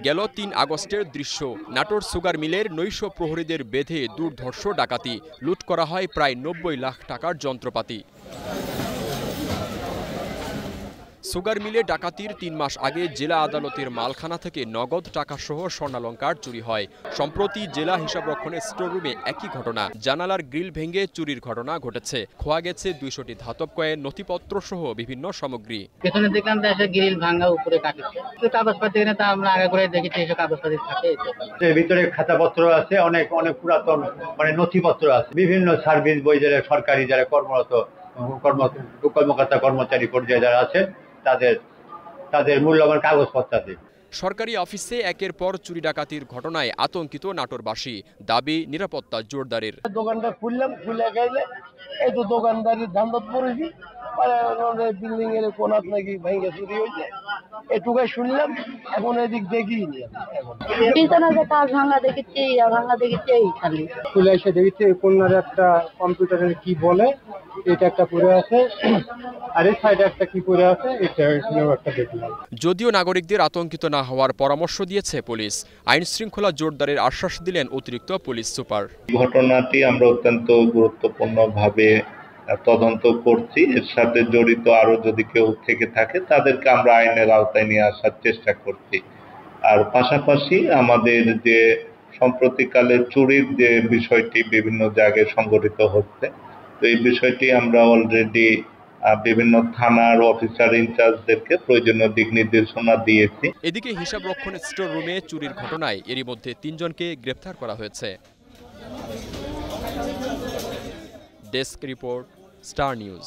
গেল ৩ আগস্টের দৃশ্য। নাটোর সুগার মিলের নৈশ প্রহরীদের বেঁধে দুর্ধর্ষ ডাকাতি, লুট করা হয় প্রায় ৯০ লাখ টাকার যন্ত্রপাতি। সুগার মিলে ডাকাতির ৩ মাস আগে জেলা আদালতের মালখানা থেকে নগদ টাকাসহ স্বর্ণালংকার চুরি হয়। সম্প্রতি জেলা হিসাবরক্ষণের স্টোররুমে একই ঘটনা, জানালার গ্রিল ভেঙে চুরির ঘটনা ঘটেছে। খোয়া গেছে ২০০টি ধাতব কয়েন, নথিপত্র সহ বিভিন্ন সামগ্রী। পেছনে দেখলাম গ্রিল ভাঙা, উপরে কাটিছে কাগজপাতি, তা আমরা আগে করে দেখেছি এসব কাগজপাতি থাকে। এর ভিতরে খাতাপত্র আছে, অনেক অনেক পুরাতন নথিপত্র আছে, বিভিন্ন সার্ভিস বই যারা সরকারি যারা কর্মকর্তা কর্মচারী পর্যায়ে যারা আছে তাদের মূল্যবান কাগজপত্র আছে। সরকারি অফিসে একের পর চুরি ডাকাতির ঘটনায় আতঙ্কিত নাটোরবাসী, দাবি নিরাপত্তা জোরদারের। দোকানটা খুললাম, খুলে গেলে এই তো দোকানদারির ধান্দাত পড়েছি, বিল্ডিং এর কোনাত নাকি ভেঙে চুরি হয়েছে, এটুকাই শুনলাম। এখন এদিক দেখিনি, কাজ ভাঙা দেখেছি, ভাঙা দেখেছি, এই খালি খুলে এসে দেখেছি কোনার একটা কম্পিউটারের কি বলে এটা একটা পড়ে আছে, আর এই সাইডে একটা কি পড়ে আছে, এটা একটা দেখলাম। যদিও নাগরিকদের আতঙ্কিত না হওয়ার পরামর্শ দিয়েছে পুলিশ, আইন শৃঙ্খলা জোরদারের আশ্বাস দিলেন অতিরিক্ত পুলিশ সুপার। ঘটনাটি আমরা অত্যন্ত গুরুত্বপূর্ণভাবে তদন্ত করছি। এর সাথে জড়িত আরো যদি কেউ থেকে থাকে তাদেরকে আমরা আইনের আওতায় নিয়ে আসার চেষ্টা করছি। আর পাশাপাশি আমাদের যে সম্প্রতিকালে চুরির যে বিষয়টি বিভিন্ন জায়গায় সংঘটিত হচ্ছে, তো এই বিষয়টি আমরা অলরেডি বিভিন্ন থানার অফিসার ইনচার্জদেরকে প্রয়োজনীয় দিক নির্দেশনা দিয়েছি। এদিকে হিসাব রক্ষণ স্টোর রুমে চুরির ঘটনায় এরই মধ্যে ৩ জনকে গ্রেফতার করা হয়েছে। Desk report, star news.